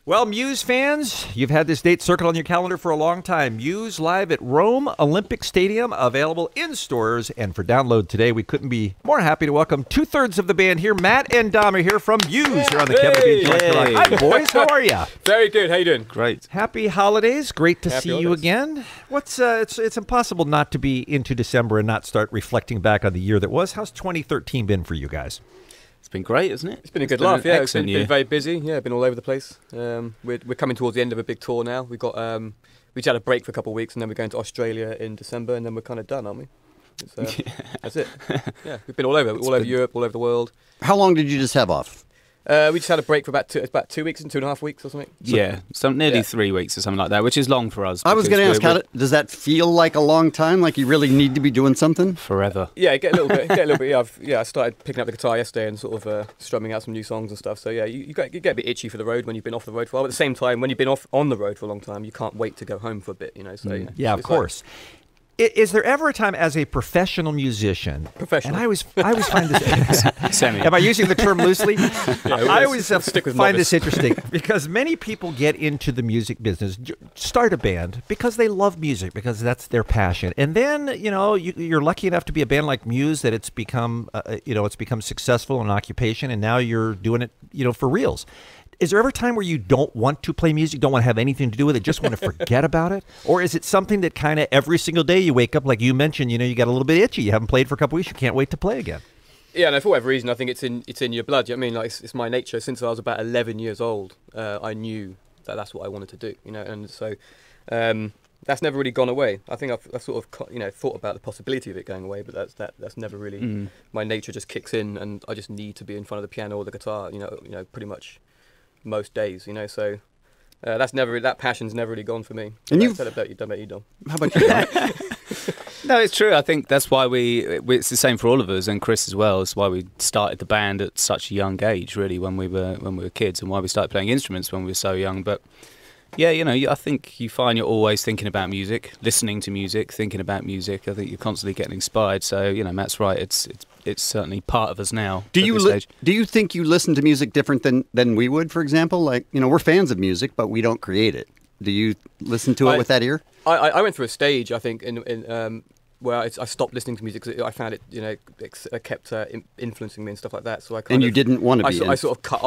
Well, Muse fans, you've had this date circled on your calendar for a long time. Muse live at Rome Olympic Stadium, available in stores and for download today. We couldn't be more happy to welcome two-thirds of the band here. Matt and Dom are here from Muse here on the Kevin Bean Show. Hi, boys. How are you? Very good. How you doing? Great. Happy holidays. Great to see you holidays. again. What's it's impossible not to be into December and not start reflecting back on the year that was. How's 2013 been for you guys? It's been great, isn't it? It's been a good laugh. Yeah, it's been very busy. Yeah, been all over the place. We're coming towards the end of a big tour now. We got we just had a break for a couple of weeks, and then we're going to Australia in December, and then we're kind of done, aren't we? That's it. Yeah, we've been all over Europe, all over the world. How long did you just have off? We just had a break for about 2 weeks and 2.5 weeks or something. So, nearly 3 weeks or something like that, which is long for us. I was going to ask, does that feel like a long time? Like you really need to be doing something? Forever. Yeah, get a little bit. Yeah, I started picking up the guitar yesterday and sort of strumming out some new songs and stuff. So yeah, you get a bit itchy for the road when you've been off the road for a while. But at the same time, when you've been off on the road for a long time, you can't wait to go home for a bit, you know. So yeah, of course. Is there ever a time as a professional musician? Professional. And I always find this. Semi. Am I using the term loosely? I always find this novice. interesting because many people get into the music business, start a band because they love music, because that's their passion, and then you're lucky enough to be a band like Muse that it's become it's become successful, an occupation, and now you're doing it for reals. Is there ever a time where you don't want to play music, don't want to have anything to do with it, just want to forget about it? Or is it something that kind of every single day you wake up, like you mentioned, you got a little bit itchy, you haven't played for a couple weeks, you can't wait to play again? Yeah, no, for whatever reason, I think it's in your blood. You know what I mean? Like it's my nature. Since I was about 11 years old, I knew that that's what I wanted to do, and so that's never really gone away. I think I've sort of thought about the possibility of it going away, but that's never really. My nature just kicks in, and I just need to be in front of the piano or the guitar, pretty much most days, so that passion's never really gone for me. And you've said about you, Dom. How about you? No, it's true. I think that's why it's the same for all of us, and Chris as well. It's why we started the band at such a young age, really, when we were kids, and why we started playing instruments when we were so young. But yeah, I think you find you're always thinking about music, listening to music, thinking about music. I think you're constantly getting inspired. So Matt's right. It's certainly part of us now. Do you think you listen to music different than we would, for example? Like we're fans of music, but we don't create it. Do you listen to it with that ear? I went through a stage, I think, in where I stopped listening to music because I found it, it kept influencing me and stuff like that. So you didn't want to be. I sort of cut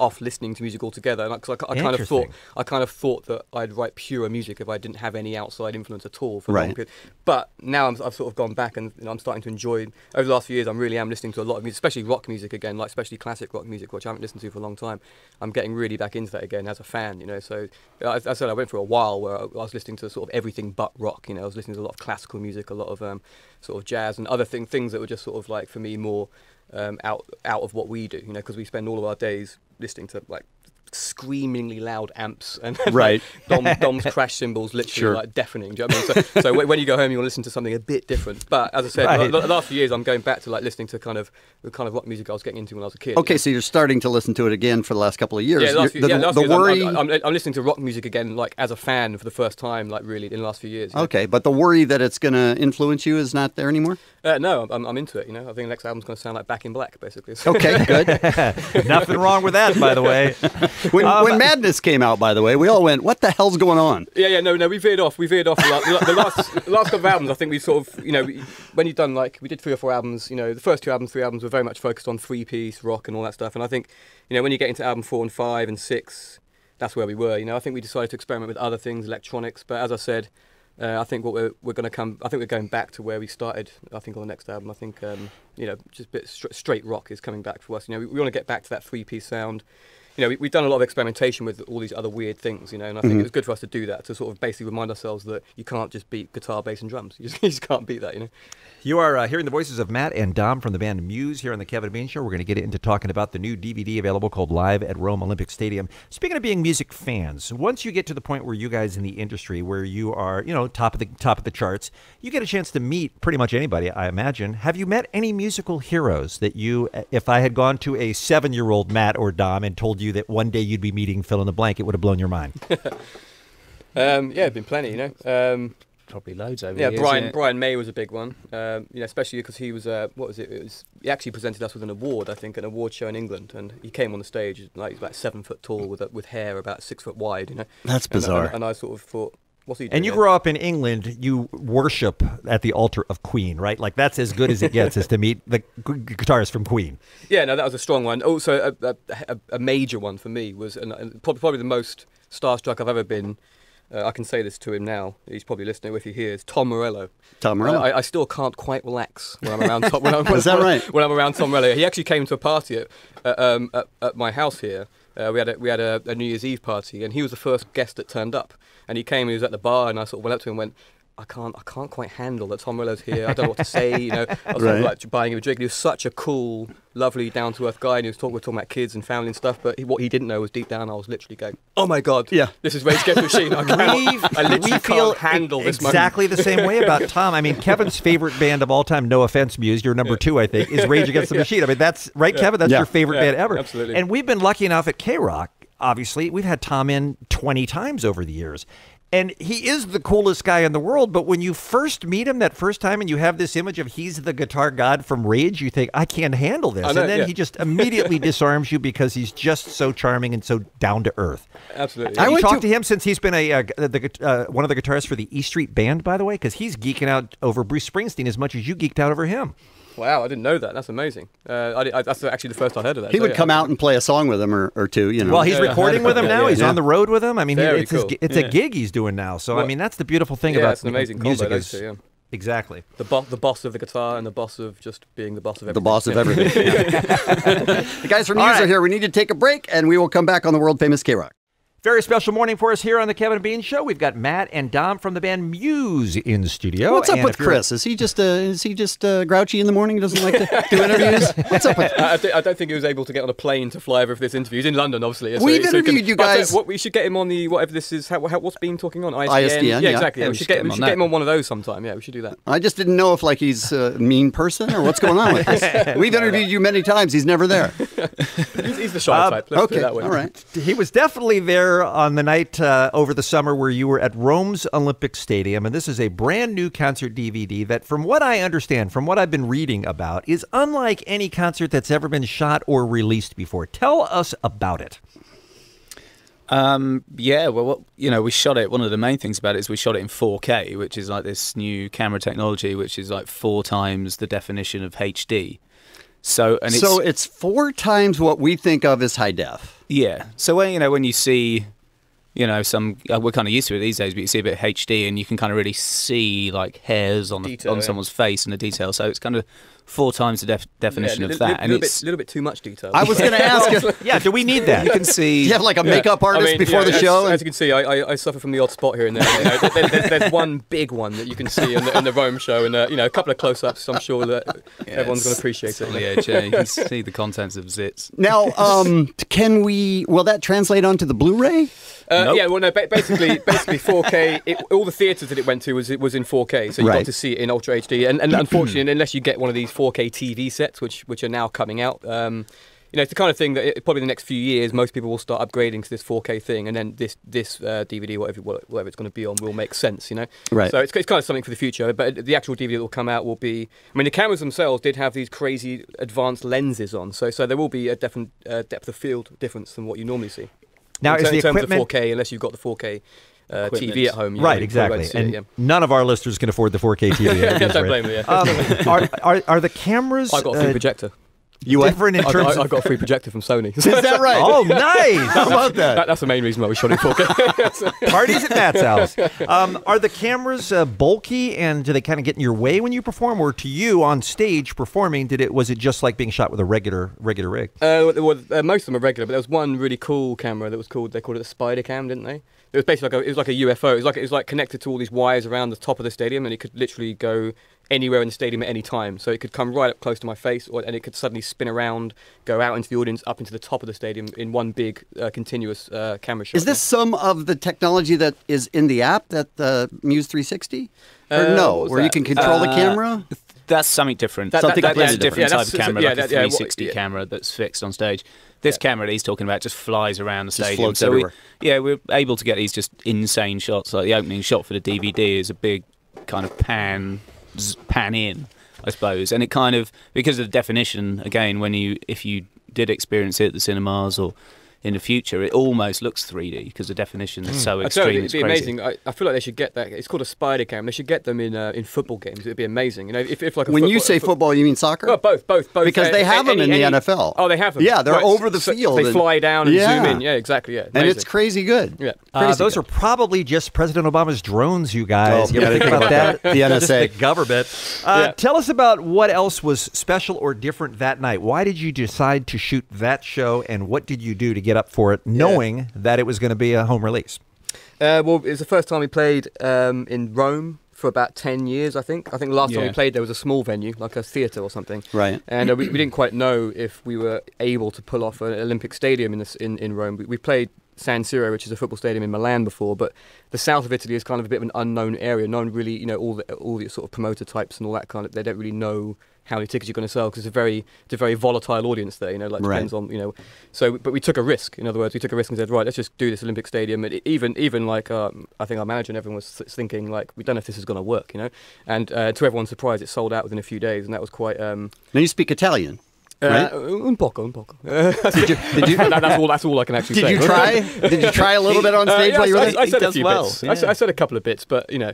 off listening to music altogether. Because I kind of thought that I'd write pure music if I didn't have any outside influence at all for a long period. But now I've sort of gone back and I'm starting to enjoy. Over the last few years, I really am listening to a lot of music, especially rock music again, like especially classic rock music, which I haven't listened to for a long time. I'm getting really back into that again as a fan. So as I said, I went through a while where I was listening to sort of everything but rock. I was listening to a lot of classical music, a lot of sort of jazz and other things that were just sort of like for me more out of what we do, because we spend all of our days listening to like screamingly loud amps and right. Dom's crash cymbals literally like deafening. Do you know what I mean? So when you go home, you want to listen to something a bit different. But as I said, the last few years, I'm going back to like listening to kind of the kind of rock music I was getting into when I was a kid. Okay, so you're starting to listen to it again for the last couple of years. Yeah, the worry. I'm listening to rock music again, like as a fan for the first time, like really in the last few years. Okay, but the worry that it's going to influence you is not there anymore? No, I'm into it. I think the next album's going to sound like Back in Black, basically. Okay, good. Nothing wrong with that, by the way. When Madness came out, by the way, we all went, "What the hell's going on?" No, we veered off. The last couple of albums, I think we sort of, when you've done we did 3 or 4 albums. The first 3 albums were very much focused on 3-piece rock and all that stuff. And I think, when you get into album 4 and 5 and 6, that's where we were. I think we decided to experiment with other things, electronics. But as I said, I think we're going back to where we started. I think on the next album, I think just a bit straight rock is coming back for us. We want to get back to that 3-piece sound. We've done a lot of experimentation with all these other weird things, and I think it was good for us to do that, to sort of basically remind ourselves that you can't just beat guitar, bass, and drums. You just can't beat that, You are hearing the voices of Matt and Dom from the band Muse here on the Kevin Bean Show. We're going to get into talking about the new DVD available called Live at Rome Olympic Stadium. Speaking of being music fans, once you get to the point where you guys in the industry, where you are, top of the charts, you get a chance to meet pretty much anybody, I imagine. Have you met any musical heroes that if I had gone to a 7-year-old Matt or Dom and told you that one day you'd be meeting fill in the blank, it would have blown your mind? Yeah, been plenty, probably loads over Yeah, the years. Brian May was a big one. Especially because he was what was it? He actually presented us with an award, I think, an award show in England, and he came on the stage like he's about 7 foot tall with hair about 6 foot wide. You know, That's bizarre. And I sort of thought, what's he doing? And you grow up in England, you worship at the altar of Queen, right? Like that's as good as it gets, is to meet the guitarist from Queen. Yeah, no, that was a strong one. Also, a major one for me was probably the most starstruck I've ever been. I can say this to him now. He's probably listening if he hears. Tom Morello. Tom Morello. I still can't quite relax when I'm around Tom. Is that right? When I'm around Tom Morello, he actually came to a party at my house here. We had a New Year's Eve party, and he was the first guest that turned up. And he came, he was at the bar, and I sort of went up to him and went, I can't quite handle that Tom Morello's here. I don't know what to say. You know, I was sort of like buying him a drink. And he was such a cool, lovely, down-to-earth guy, and we were talking about kids and family and stuff. But what he didn't know was deep down, I was literally going, "Oh my God, yeah, this is Rage Against the Machine." I literally can't handle this moment. Exactly the same way about Tom. I mean, Kevin's favorite band of all time, no offense, Muse, you're number 2, I think, is Rage Against the Machine. I mean, that's right, Kevin. That's your favorite band ever. Absolutely. And we've been lucky enough at KROQ. Obviously, we've had Tom in 20 times over the years. And he is the coolest guy in the world, but when you first meet him that first time and you have this image of he's the guitar god from Rage, you think, I can't handle this. And then he just immediately disarms you because he's just so charming and so down to earth. Absolutely. Have you talked to him since he's been one of the guitarists for the E Street Band, by the way? Because he's geeking out over Bruce Springsteen as much as you geeked out over him. Wow, I didn't know that. That's amazing. That's actually the first I heard of that. He would come out and play a song with him or two, you know. Well, he's recording with him now. He's on the road with him. I mean, it's cool. a gig he's doing now. So, I mean, that's the beautiful thing about it's an amazing music. Combo, those two, Exactly. The boss of the guitar and the boss of just being the boss of everything. The boss of everything. The guys from Muse are here. We need to take a break, and we will come back on the world-famous KROQ. Very special morning for us here on the Kevin and Bean Show. We've got Matt and Dom from the band Muse in the studio. What's up with Chris? Is he just grouchy in the morning? Doesn't like to do interviews? What's up with? I don't think he was able to get on a plane to fly over for this interview. He's in London, obviously. We've interviewed you guys. We should get him on the whatever this is. What's Bean talking on? ISDN. Yeah, exactly. Yeah, we should get him on one of those sometime. Yeah, we should do that. I just didn't know if he's a mean person or what's going on with this. We've interviewed you many times. He's never there. He's the shy type. Let's put it that way. All right. He was definitely there on the night over the summer where you were at Rome's Olympic Stadium, and this is a brand new concert DVD that, from what I understand, from what I've been reading about, is unlike any concert that's ever been shot or released before. Tell us about it. Yeah, well, we shot it. One of the main things about it is we shot it in 4K, which is like this new camera technology, which is like 4 times the definition of HD. So it's 4 times what we think of as high def. Yeah. So when you see, we're kind of used to it these days, but you see a bit of HD and you can kind of really see like hairs on someone's face and the detail. So it's kind of 4 times the definition of that. And it's a little bit too much detail. I was going to ask you. Yeah, do we need that? You can see. Do you have like a makeup artist before the show? As you can see, I suffer from the odd spot here and there. There's one big one that you can see in the Rome show, and a couple of close-ups. I'm sure that everyone's going to appreciate it. Yeah, you can see the contents of zits. Now, will that translate onto the Blu-ray? Nope. Yeah, well, no. Basically, 4K. All the theatres that it went to was in 4K, so you got to see it in Ultra HD. And unfortunately, unless you get one of these 4K TV sets, which are now coming out, it's the kind of thing that probably the next few years most people will start upgrading to this 4K thing, and then this DVD, whatever it's going to be on, will make sense. Right. So it's kind of something for the future. But the actual DVD that will come out will be. I mean, the cameras themselves did have these crazy advanced lenses on, so there will be a definite depth of field difference than what you normally see. Now, in is the terms equipment of 4K, unless you've got the 4K TV at home, right? Exactly, and none of our listeners can afford the 4K TV. Don't blame me. Yeah. Are the cameras? I got a free projector. Different in terms. I got a free projector from Sony. Is that right? Oh, nice! How about that? That's the main reason why we shot it in 4K. Parties at Matt's house. Are the cameras bulky, and do they kind of get in your way when you perform, or to you on stage performing? Was it just like being shot with a regular rig? Most of them are regular, but there was one really cool camera that was called. They called it a spider cam, didn't they? It was basically like a UFO. It was like connected to all these wires around the top of the stadium, and it could literally go anywhere in the stadium at any time. So it could come right up close to my face, and it could suddenly spin around, go out into the audience, up into the top of the stadium in one big continuous camera shot. Is this some of the technology that is in the app, that the Muse 360? Or no, where you can control the camera? That's something different. That's a different type of camera, like a 360 camera that's fixed on stage. This camera that he's talking about just flies around the stadium. So we're able to get these just insane shots. Like the opening shot for the DVD is a big kind of pan in, I suppose. And it kind of, because of the definition, again, if you did experience it at the cinemas or in the future, it almost looks 3D because the definition is so extreme. It'd be amazing. I feel like they should get that. It's called a spider cam. They should get them in football games. It'd be amazing. You know, if like when you say football, you mean soccer? Well, both. Because they have them in the NFL. Oh, they have them. Yeah, they're over the field. They fly down and zoom in. Yeah, exactly. Yeah, amazing. And it's crazy good. Yeah, those are probably just President Obama's drones, you guys. Oh, you ever think about that? The NSA. Just the government. Tell us about what else was special or different that night. Why did you decide to shoot that show, and what did you do to get up for it, knowing that it was going to be a home release? Well, it was the first time we played in Rome for about 10 years, I think. I think the last time we played there was a small venue, like a theatre or something. Right. And we didn't quite know if we were able to pull off an Olympic stadium in Rome. We played San Siro, which is a football stadium in Milan before, but the south of Italy is kind of a bit of an unknown area. No one really, you know, all the sort of promoter types and all that kind of, they don't really know how many tickets you're going to sell because it's a very volatile audience there, you know, like depends on, you know. So, but we took a risk. In other words, we took a risk and said, right, let's just do this Olympic stadium. And even like I think our manager and everyone was thinking like, we don't know if this is going to work, you know. And to everyone's surprise, it sold out within a few days, and that was quite. Now you speak Italian. Right? Un poco. Did you? That's all I can actually say. Did you try? Did you try a little bit on stage while you were there? I said a few bits. Yeah. I said a couple of bits, but you know.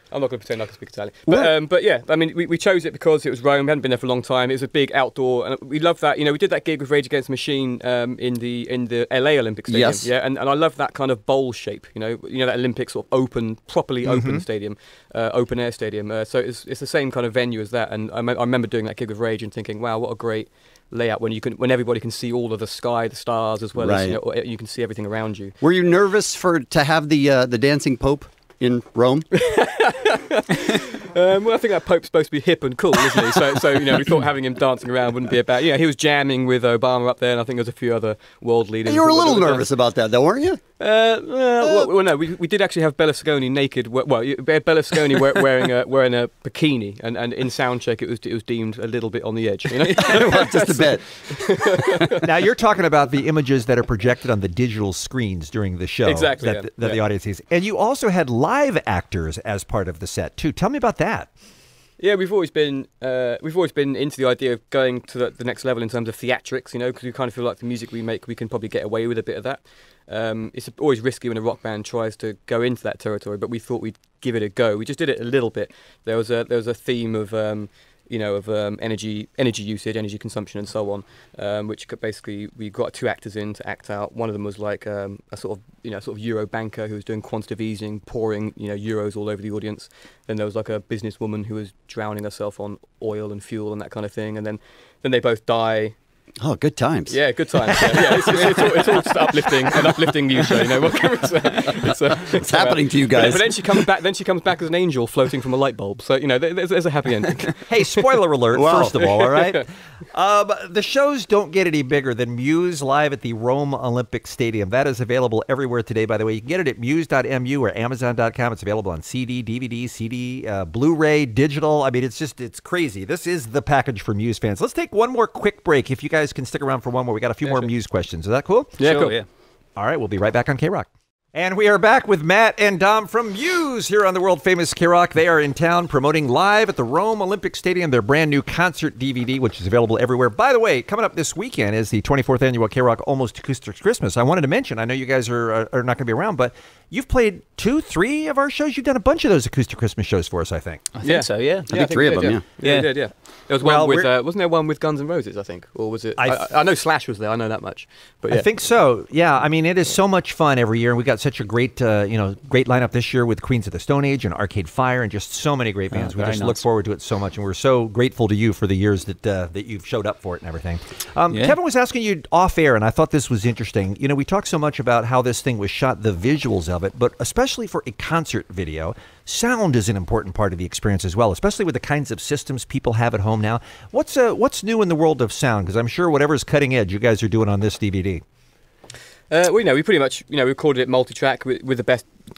I'm not going to pretend I can speak Italian. But yeah, I mean, we chose it because it was Rome. We hadn't been there for a long time. It was a big outdoor, and we loved that. You know, we did that gig with Rage Against the Machine in the LA Olympic Stadium. Yes. Yeah, and I love that kind of bowl shape. You know that Olympic sort of properly open stadium, open air stadium. So it's the same kind of venue as that. And I remember doing that gig with Rage and thinking, wow, what a great layout when everybody can see all of the sky, the stars, as well as you can see everything around you. Were you nervous to have the dancing Pope in Rome? Well, I think that Pope's supposed to be hip and cool, isn't he? So you know, we thought having him dancing around wouldn't be about. He was jamming with Obama up there, and I think there's a few other world leaders. You were a little nervous about that, though, weren't you? Well, no, we did actually have Berlusconi naked. Well, Berlusconi wearing a bikini, and in soundcheck it was deemed a little bit on the edge. You know, well, just a bit. Now you're talking about the images that are projected on the digital screens during the show, exactly, that the audience sees, and you also had live actors as part of the set too. Tell me about that. Yeah, we've always been into the idea of going to the next level in terms of theatrics, you know, because we kind of feel like the music we make, we can probably get away with a bit of that. It's always risky when a rock band tries to go into that territory, but we thought we'd give it a go. We just did it a little bit. There was a theme of energy usage, energy consumption, and so on, which basically we got two actors in to act out. One of them was like a sort of Euro banker who was doing quantitative easing, pouring euros all over the audience. Then there was like a businesswoman who was drowning herself on oil and fuel and that kind of thing. And then they both die. Oh, good times. Yeah, good times. Yeah, it's all just uplifting news show. You know what can we say? It's happening to you guys. But then she comes back as an angel floating from a light bulb. So you know, there's a happy ending. Hey, spoiler alert! Wow. First of all right. The shows don't get any bigger than Muse live at the Rome Olympic Stadium. That is available everywhere today. By the way, you can get it at muse.mu or Amazon.com. It's available on CD, DVD, CD, Blu-ray, digital. I mean, it's crazy. This is the package for Muse fans. Let's take one more quick break. If you guys can stick around for one more, we got a few more Muse questions. Is that cool? Yeah, sure, cool. Yeah. All right, we'll be right back on KROQ. And we are back with Matt and Dom from Muse here on the world-famous KROQ. They are in town promoting live at the Rome Olympic Stadium their brand new concert DVD, which is available everywhere. By the way, coming up this weekend is the 24th annual KROQ Almost Acoustic Christmas. I wanted to mention, I know you guys are not going to be around, but you've played 2-3 of our shows. You've done a bunch of those Acoustic Christmas shows for us, I think. I think so, yeah. I think 3 of them, yeah. There was one with, wasn't there one with Guns N' Roses, I think? Or was it? I know Slash was there, I know that much. But yeah. I think so, yeah. I mean, it is so much fun every year. And we got such a great, great lineup this year with Queens of the Stone Age and Arcade Fire and just so many great bands. We just look forward to it so much. And we're so grateful to you for the years that you've showed up for it and everything. Kevin was asking you off air, and I thought this was interesting. You know, we talk so much about how this thing was shot, the visuals of it, but especially for a concert video, sound is an important part of the experience as well, especially with the kinds of systems people have at home now. What's new in the world of sound? Because I'm sure whatever's cutting edge you guys are doing on this DVD. We pretty much recorded it multi-track with the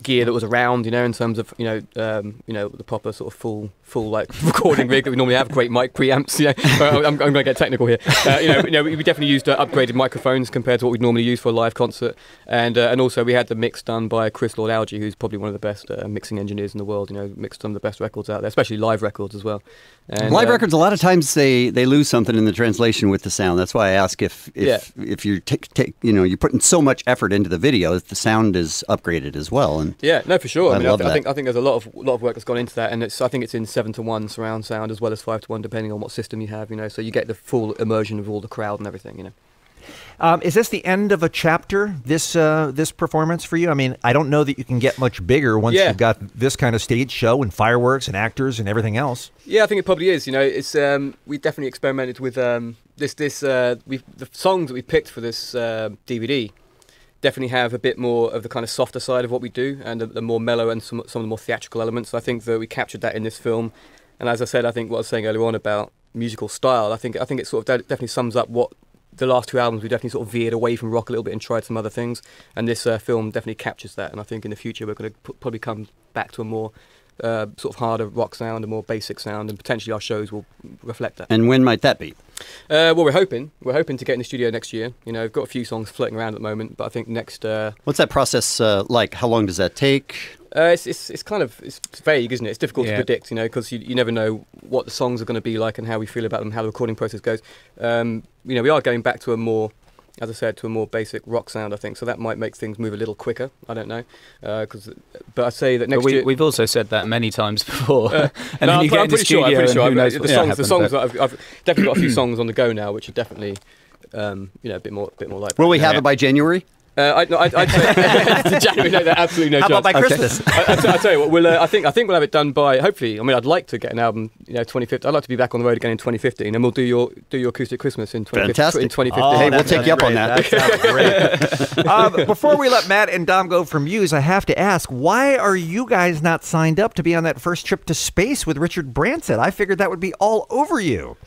gear that was around, you know, in terms of the proper sort of full like recording rig that we normally have, great mic preamps. You know, I'm going to get technical here. We definitely used upgraded microphones compared to what we'd normally use for a live concert, and also we had the mix done by Chris Lord-Alge, who's probably one of the best mixing engineers in the world. You know, mixed some of the best records out there, especially live records as well. And, live records, a lot of times they lose something in the translation with the sound. That's why I ask if you're you're putting so much effort into the video, if the sound is upgraded as well. And yeah, no, for sure. I think there's a lot of work that's gone into that, and I think it's in 7:1 surround sound as well as 5:1, depending on what system you have. You know, so you get the full immersion of all the crowd and everything. You know. Is this the end of a chapter, this performance for you? I mean, I don't know that you can get much bigger once you've got this kind of stage show and fireworks and actors and everything else. Yeah, I think it probably is. You know, it's we definitely experimented with the songs that we picked for this DVD definitely have a bit more of the kind of softer side of what we do, and the more mellow and some of the more theatrical elements. I think that we captured that in this film, and as I said, I think what I was saying earlier on about musical style, I think it sort of definitely sums up what the last two albums we definitely sort of veered away from rock a little bit and tried some other things, and this film definitely captures that. And I think in the future we're going to probably come back to a more sort of harder rock sound, a more basic sound, and potentially our shows will reflect that. And when might that be? Well, we're hoping to get in the studio next year. You know, I've got a few songs floating around at the moment, but I think next. What's that process like? How long does that take? It's kind of vague, isn't it? It's difficult to predict, you know, because you never know what the songs are going to be like and how we feel about them, how the recording process goes. You know, we are going back to a more, as I said, to a more basic rock sound, I think, so that might make things move a little quicker. I don't know, but I say that next year. We've also said that many times before. And then you get in the studio, I'm pretty sure. The songs that I've definitely got a few songs on the go now, which are definitely, a bit more like. Will we have it by January? I'd say January. No, absolutely no How chance. about by Christmas? I tell you what, I think we'll have it done by, hopefully. I mean, I'd like to get an album, 2015. I'd like to be back on the road again in 2015, and we'll do your acoustic Christmas in 2015. Fantastic. 2015. Oh, hey, we'll take you up on that. That sounds great. Before we let Matt and Dom go for Muse, I have to ask, why are you guys not signed up to be on that first trip to space with Richard Branson? I figured that would be all over you.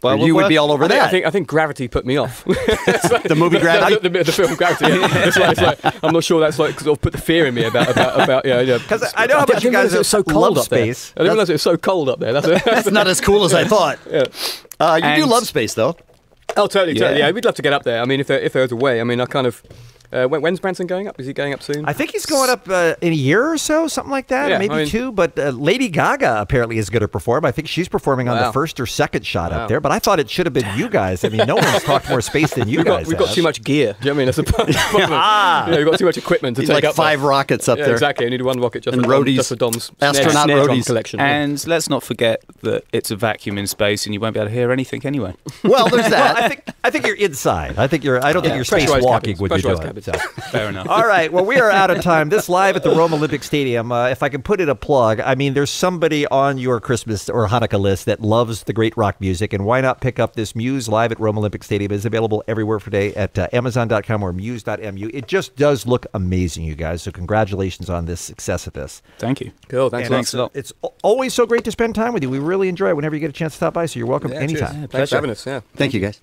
Well, you would be all over that. I think Gravity put me off. The movie Gravity? The film Gravity. Yeah. It's like, I'm not sure that's like sort of put the fear in me about Because I know how much you guys are so cold up space. There. I didn't realize it was so cold up there. That's not as cool as I thought. Yeah. You do love space, though. Oh, totally. Yeah, we'd love to get up there. I mean, if there was a way. I mean, I kind of. When's Branson going up? Is he going up soon? I think he's going up in a year or so, something like that, maybe two. But Lady Gaga apparently is going to perform. I think she's performing on the first or second shot up there. But I thought it should have been you guys. I mean, no one's talked more space than you guys. We've got too much gear. Do you know what I mean? That's a problem. We've got too much equipment to take like up 5 rockets up there. Exactly. I need one rocket just for Dom's astronaut snare drum roadies collection. And let's not forget that it's a vacuum in space, and you won't be able to hear anything anyway. Well, there's that. I think you're inside. I don't think you're spacewalking when you're doing it. So. Fair enough. All right. Well, we are out of time. This live at the Rome Olympic Stadium. If I can put in a plug, I mean, there's somebody on your Christmas or Hanukkah list that loves the great rock music, and why not pick up this Muse live at Rome Olympic Stadium? It's available everywhere for today at Amazon.com or Muse.mu. It just does look amazing, you guys. So congratulations on this success of this. Thank you. Cool. Thanks a lot. It's always so great to spend time with you. We really enjoy it whenever you get a chance to stop by. So you're welcome anytime. Thanks for having us. Yeah. Thank you, guys.